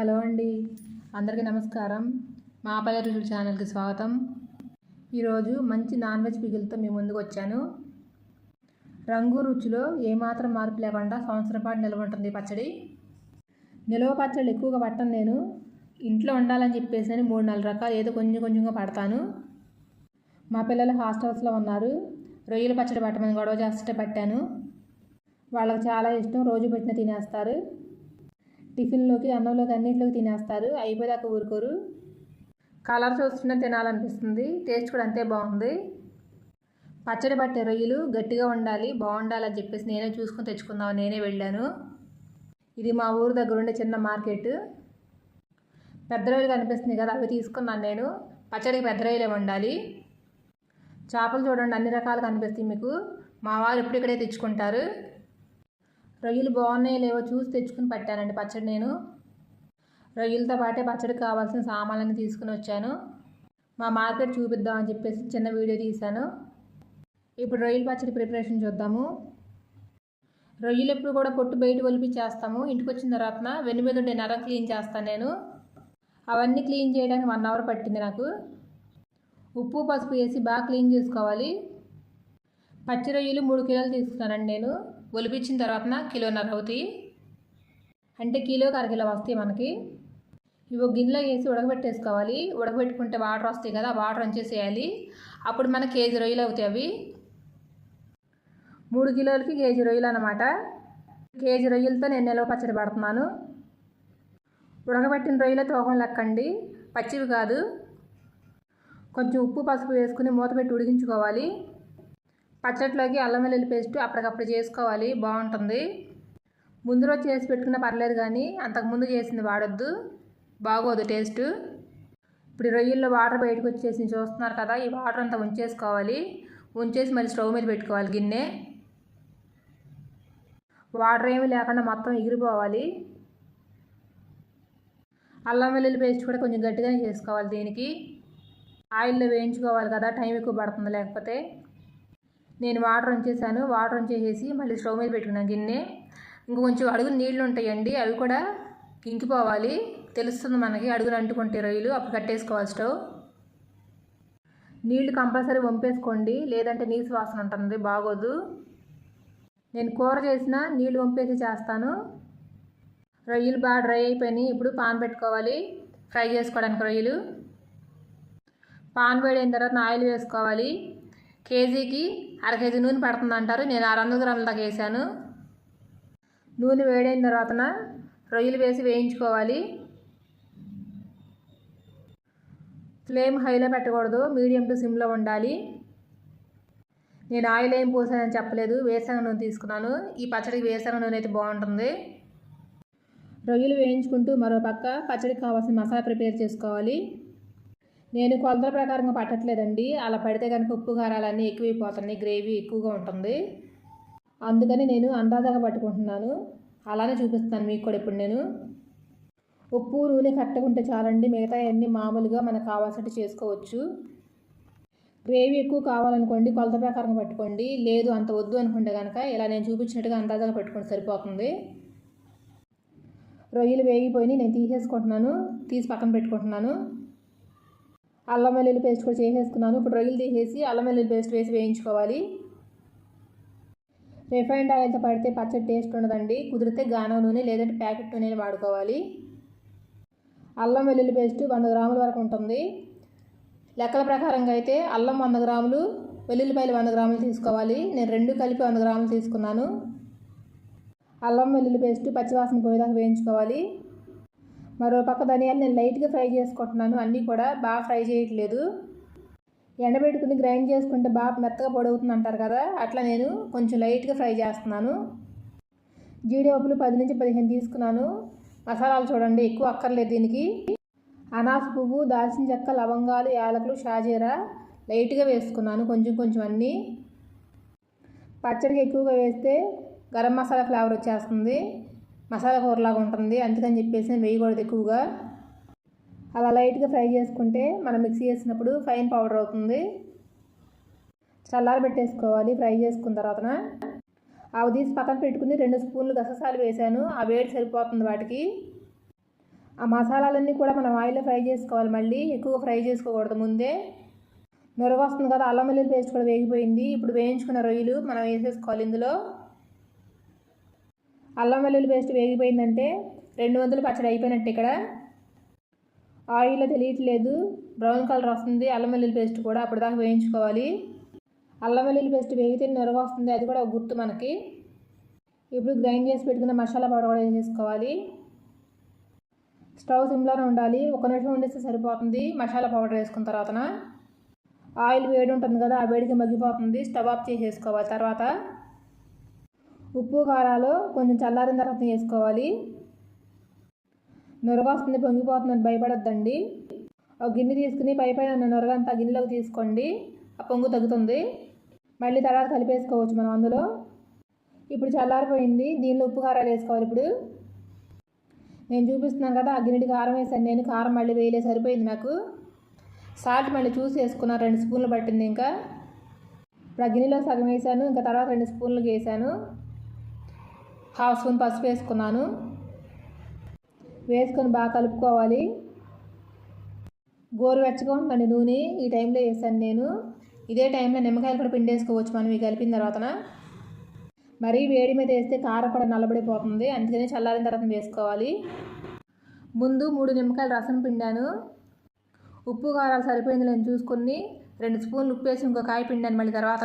Hello అండి, అందరికీ నమస్కారం. మా పల్లె రుచులు ఛానల్కి స్వాగతం. ఈరోజు మంచి నాన్ వెజ్ పికిల్తో మీ ముందుకు వచ్చాను. రంగు రుచిలో ఏమాత్రం మార్పు లేకుండా సంవత్సరం పాటు నిల్వ ఉంటుంది పచ్చడి. నిల్వ పచ్చళ్ళు ఎక్కువగా పట్టను నేను. ఇంట్లో ఉండాలని చెప్పేసి 3-4 రకాలు ఏదో కొంచెంగా పడతాను. మా పిల్లలు హాస్టల్స్లో ఉన్నారు. రొయ్యల పచ్చడి పట్టమని గొడవ చేస్తుంటే పట్టాను. వాళ్ళకి చాలా ఇష్టం, రోజు పెట్టిన తినేస్తారు. టిఫిన్లోకి, అన్నంలోకి అన్నింటిలోకి తినేస్తారు. అయిపోయాక ఊరుకోరు. కలర్ చూస్తున్నా తినాలనిపిస్తుంది. టేస్ట్ కూడా అంతే బాగుంది. పచ్చడి పట్టే రొయ్యలు గట్టిగా ఉండాలి, బాగుండాలని చెప్పేసి నేనే చూసుకొని తెచ్చుకుందామని నేనే వెళ్ళాను. ఇది మా ఊరు దగ్గర ఉండే చిన్న మార్కెట్. పెద్ద రొయ్యలు కనిపిస్తుంది కదా, అవి తీసుకున్నాను నేను. పచ్చడికి పెద్ద రొయ్యలే ఉండాలి. చేపలు చూడండి, అన్ని రకాలు కనిపిస్తాయి మీకు. మా వారు ఎప్పుడు ఇక్కడే తెచ్చుకుంటారు. రొయ్యలు బాగున్నాయో లేవో చూసి తెచ్చుకుని పట్టానండి పచ్చడి నేను. రొయ్యలతో పాటే పచ్చడికి కావాల్సిన సామాన్లన్నీ తీసుకుని వచ్చాను. మా మార్కెట్ చూపిద్దామని చెప్పేసి చిన్న వీడియో తీశాను. ఇప్పుడు రొయ్యల పచ్చడి ప్రిపరేషన్ చూద్దాము. రొయ్యలు ఎప్పుడు కూడా పొట్టు బయట ఒలిపించేస్తాము. ఇంటికి వచ్చిన తర్వాత వెన్ను మీద ఉండే నరం క్లీన్ చేస్తాను నేను. అవన్నీ క్లీన్ చేయడానికి 1 అవర్ పట్టింది నాకు. ఉప్పు పసుపు వేసి బాగా క్లీన్ చేసుకోవాలి. పచ్చి రొయ్యలు 3 కిలోలు తీసుకున్నానండి నేను. ఒలిపించిన తర్వాత 1.5 కిలో అవుతాయి. అంటే కిలోకి 1/2 కిలో వస్తాయి మనకి. ఇవి ఒక గిన్నెలో వేసి ఉడకబెట్టేసుకోవాలి. ఉడకబెట్టుకుంటే వాటర్ వస్తాయి కదా, వాటర్ వంచేసేయాలి. అప్పుడు మనకి కేజీ రొయ్యలు అవుతాయి అవి. 3 కిలోలకి కేజీ రొయ్యలు అన్నమాట. కేజీ రొయ్యలతో నేను నిల్వ పచ్చడి పడుతున్నాను. ఉడకబెట్టిన రొయ్యలు తూకం లెక్కండి, పచ్చివి కాదు. కొంచెం ఉప్పు పసుపు వేసుకుని మూత పెట్టి ఉడికించుకోవాలి. పచ్చడిలోకి అల్లం వెల్లుల్లి పేస్ట్ అప్పటికప్పుడు చేసుకోవాలి, బాగుంటుంది. ముందు రోజు చేసి పెట్టుకున్న పర్లేదు, కానీ అంతకుముందు చేసింది వాడొద్దు, బాగోదు టేస్ట్. ఇప్పుడు రొయ్యల్లో వాటర్ బయటకు వచ్చేసి చూస్తున్నారు కదా, ఈ వాటర్ అంతా ఉంచేసుకోవాలి. ఉంచేసి మళ్ళీ స్టవ్ మీద పెట్టుకోవాలి గిన్నె. వాటర్ ఏమీ లేకుండా మొత్తం ఎగిరిపోవాలి. అల్లం వెల్లుల్లి పేస్ట్ కూడా కొంచెం గట్టిగానే చేసుకోవాలి దీనికి. ఆయిల్లో వేయించుకోవాలి కదా, టైం ఎక్కువ పడుతుంది లేకపోతే. నేను వాటర్ ఉంచేసాను. వాటర్ ఉంచేసి మళ్ళీ స్టవ్ మీద పెట్టుకున్నాను గిన్నె. ఇంకొంచెం అడుగున నీళ్ళు ఉంటాయండి, అవి కూడా ఇంకిపోవాలి. తెలుస్తుంది మనకి అడుగున అంటుకుంటే రొయ్యలు, అప్పుడు కట్టేసుకోవాలి స్టవ్. నీళ్లు కంపల్సరీ వంపేసుకోండి, లేదంటే నీసు వాసన ఉంటుంది, బాగోదు. నేను కూర చేసిన నీళ్ళు వంపేసి చేస్తాను. రొయ్యలు బాగా డ్రై అయిపోయినాయి. ఇప్పుడు పాన్ పెట్టుకోవాలి ఫ్రై చేసుకోవడానికి రొయ్యలు. పాన్ వేడైన తర్వాత ఆయిల్ వేసుకోవాలి. కేజీకి 1/2 కేజీ నూనె పడుతుంది అంటారు. నేను 600 గ్రాముల దాకా వేసాను. నూనె వేడైన తర్వాత రొయ్యలు వేసి వేయించుకోవాలి. ఫ్లేమ్ హైలో పెట్టకూడదు, మీడియం టు సిమ్లో ఉండాలి. నేను ఆయిల్ ఏం పోసానని చెప్పలేదు, వేరుశనగ నూనె తీసుకున్నాను. ఈ పచ్చడికి వేరుశనగ నూనె అయితే బాగుంటుంది. రొయ్యలు వేయించుకుంటూ మరో పక్క పచ్చడికి కావాల్సిన మసాలా ప్రిపేర్ చేసుకోవాలి. నేను కొలతల ప్రకారంగా పట్టట్లేదండి, అలా పడితే కనుక ఉప్పు కారాలన్నీ ఎక్కువైపోతున్నాయి, గ్రేవీ ఎక్కువగా ఉంటుంది. అందుకని నేను అందాజాగా పట్టుకుంటున్నాను. అలానే చూపిస్తాను మీకు కూడా. ఇప్పుడు నేను ఉప్పు నూనె కట్టుకుంటే చాలండి, మిగతా అన్నీ మామూలుగా మనకు కావాల్సినట్టు చేసుకోవచ్చు. గ్రేవీ ఎక్కువ కావాలనుకోండి కొలత ప్రకారంగా పట్టుకోండి, లేదు అంత వద్దు అనుకుంటే కనుక ఇలా నేను చూపించినట్టుగా అందాజాగా పెట్టుకుంటే సరిపోతుంది. రొయ్యలు వేగిపోయి నేను తీసేసుకుంటున్నాను, తీసి పక్కన పెట్టుకుంటున్నాను. అల్లం వెల్లుల్లి పేస్ట్ కూడా చేసేసుకున్నాను. ఇప్పుడు రొయ్యలు తీసేసి అల్లం వెల్లుల్లి పేస్ట్ వేసి వేయించుకోవాలి. రిఫైండ్ ఆయిల్తో పడితే పచ్చడి టేస్ట్ ఉండదండి, కుదిరితే గానుగ నూనె లేదంటే ప్యాకెట్ నూనె వాడుకోవాలి. అల్లం వెల్లుల్లి పేస్ట్ 100 గ్రాముల వరకు ఉంటుంది. లెక్కల ప్రకారంగా అయితే అల్లం 100 గ్రాములు, వెల్లుల్లిపాయలు 100 గ్రాములు తీసుకోవాలి. నేను 2 కలిపి 100 గ్రాములు తీసుకున్నాను. అల్లం వెల్లుల్లి పేస్ట్ పచ్చివాసన పోయేదాకా వేయించుకోవాలి. మరో పక్క ధనియాలు నేను లైట్గా ఫ్రై చేసుకుంటున్నాను, అన్నీ కూడా బాగా ఫ్రై చేయట్లేదు. ఎండబెట్టుకుని గ్రైండ్ చేసుకుంటే బాగా మెత్తగా పొడవుతుంది అంటారు కదా, అట్లా నేను కొంచెం లైట్గా ఫ్రై చేస్తున్నాను. జీడిపప్పులు 10 నుంచి 15 తీసుకున్నాను. మసాలాలు చూడండి, ఎక్కువ అక్కర్లేదు దీనికి. అనాస పువ్వు, దాల్చిన చెక్క, లవంగాలు, యాలకులు, షాజీరా లైట్గా వేసుకున్నాను, కొంచెం అన్నీ. పచ్చడికి ఎక్కువగా వేస్తే గరం మసాలా ఫ్లేవర్ వచ్చేస్తుంది, మసాలా కూరలాగా ఉంటుంది, అందుకని చెప్పేసి నేను వేయకూడదు ఎక్కువగా. అలా లైట్గా ఫ్రై చేసుకుంటే మనం మిక్సీ చేసినప్పుడు ఫైన్ పౌడర్ అవుతుంది. చల్లారి పెట్టేసుకోవాలి. ఫ్రై చేసుకున్న తర్వాత అవి తీసి పక్కన పెట్టుకుని 2 స్పూన్లు గసగసాలు వేసాను, ఆ వేడి సరిపోతుంది వాటికి. ఆ మసాలాలన్నీ కూడా మనం ఆయిల్లో ఫ్రై చేసుకోవాలి. మళ్ళీ ఎక్కువ ఫ్రై చేసుకోకూడదు. ముందే నురగ వస్తుంది కదా, అల్లం వెల్లుల్లి పేస్ట్ కూడా వేగిపోయింది. ఇప్పుడు వేయించుకున్న రొయ్యలు మనం వేసేసుకోవాలి ఇందులో. అల్లం వెల్లుల్లి పేస్ట్ వేగిపోయిందంటే 200 పచ్చడి అయిపోయినట్టు. ఇక్కడ ఆయిల్లో తెలియట్లేదు, బ్రౌన్ కలర్ వస్తుంది అల్లం వెల్లుల్లి పేస్ట్ కూడా. అప్పుడు దాకా వేయించుకోవాలి. అల్లం వెల్లుల్లి పేస్ట్ వేగితే నురగ వస్తుంది, అది కూడా ఒక గుర్తు మనకి. ఇప్పుడు గ్రైండ్ చేసి పెట్టుకున్న మసాలా పౌడర్ కూడా వేసేసుకోవాలి. స్టవ్ సిమ్లోనే ఉండాలి. 1 నిమిషం వండిస్తే సరిపోతుంది. మసాలా పౌడర్ వేసుకున్న తర్వాత ఆయిల్ వేడి ఉంటుంది కదా, ఆ వేడికి మగ్గిపోతుంది. స్టవ్ ఆఫ్ చేసేసుకోవాలి. తర్వాత ఉప్పు కారాలు కొంచెం చల్లారిన తర్వాత వేసుకోవాలి. నురగ వస్తుంది, పొంగిపోతుందని భయపడొద్దండి. ఒక గిన్నె తీసుకుని పైన నురగ అంతా గిన్నెలోకి తీసుకోండి. ఆ పొంగు తగ్గుతుంది. మళ్ళీ తర్వాత కలిపేసుకోవచ్చు మనం అందులో. ఇప్పుడు చల్లారిపోయింది. దీనిలో ఉప్పు కారాలు వేసుకోవాలి. ఇప్పుడు నేను చూపిస్తున్నాను కదా, ఆ గిన్నెకి కారం వేసాను నేను. కారం మళ్ళీ వేయలే, సరిపోయింది నాకు. సాల్ట్ మళ్ళీ చూసి వేసుకున్నాను, 2 స్పూన్లు పట్టింది. ఇంకా ఇప్పుడు ఆ గిన్నెలో సగం వేసాను, ఇంకా తర్వాత 2 స్పూన్లు వేసాను. 1/2 స్పూన్ పసుపు వేసుకున్నాను. వేసుకొని బాగా కలుపుకోవాలి. గోరువెచ్చగా ఉందండి నూనె, ఈ టైంలో వేసాను నేను. ఇదే టైంలో నిమ్మకాయలు కూడా పిండేసుకోవచ్చు మనం ఇవి కలిపిన తర్వాత. మరీ వేడి మీద వేస్తే కారం కూడా నల్లబడిపోతుంది, అందుకని చల్లారిన తర్వాత వేసుకోవాలి. ముందు 3 నిమ్మకాయలు రసం పిండాను. ఉప్పు కారాలు సరిపోయింది నేను చూసుకొని 2 స్పూన్లు ఉప్పు వేసి ఇంకో కాయ పిండాను. మళ్ళీ తర్వాత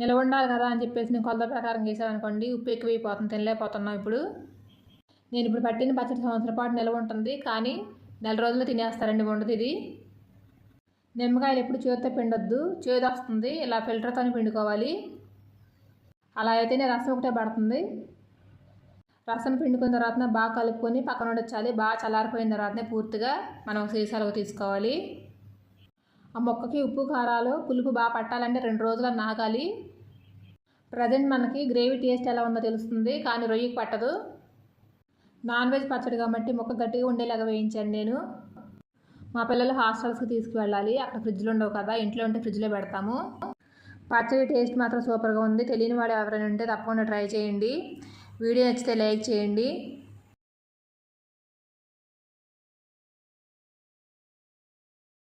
నిలవ ఉండాలి కదా అని చెప్పేసి నేను కొలత ప్రకారం వేసాను అనుకోండి, ఉప్పు ఎక్కువైపోతుంది, తినలేకపోతున్నాం. నేను ఇప్పుడు పట్టిన పచ్చడి సంవత్సరం పాటు నిలవ ఉంటుంది, కానీ 4 రోజులు తినేస్తారండి, ఉండదు ఇది. నిమ్మకాయలు ఎప్పుడు చేతితో పిండొద్దు, చేదు వస్తుంది. ఇలా ఫిల్టర్తో పిండుకోవాలి. అలా అయితేనే రసం ఒకటే పడుతుంది. రసం పిండుకున్న తర్వాత బాగా కలుపుకొని పక్కన ఉండొచ్చాలి. బాగా చల్లారిపోయిన తర్వాతనే పూర్తిగా మనం సీసాలకు తీసుకోవాలి. ఆ మొక్కకి ఉప్పు కారాలు పులుపు బాగా పట్టాలంటే 2 రోజులు నాగాలి. ప్రజెంట్ మనకి గ్రేవీ టేస్ట్ ఎలా ఉందో తెలుస్తుంది, కానీ రొయ్యకి పట్టదు. నాన్ వెజ్ పచ్చడి కాబట్టి మొక్క గట్టిగా ఉండేలాగా వేయించాను నేను. మా పిల్లలు హాస్టల్స్కి తీసుకువెళ్ళాలి, అక్కడ ఫ్రిడ్జ్లో ఉండవు కదా, ఇంట్లో ఉంటే ఫ్రిడ్జ్లో పెడతాము. పచ్చడి టేస్ట్ మాత్రం సూపర్గా ఉంది. తెలియని వాడు ఎవరైనా ఉంటే తప్పకుండా ట్రై చేయండి. వీడియో నచ్చితే లైక్ చేయండి.